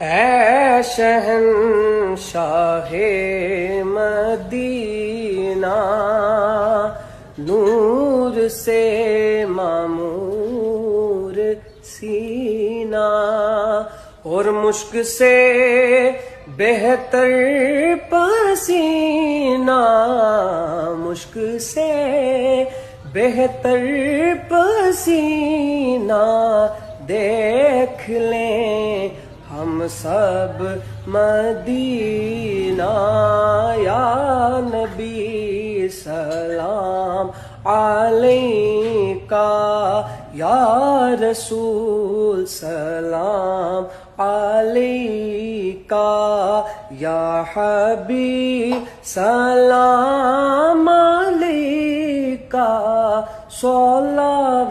اے شہنشاہ مدینہ، نور سے معمور سینہ، اور مشک سے بہتر پسینہ، مشک سے بہتر پسینہ، دیکھ لیں ہم سب مدینہ۔ یا نبی سلام علیکہ، یا رسول سلام علیکہ، یا حبیب سلام علیکہ، صلوات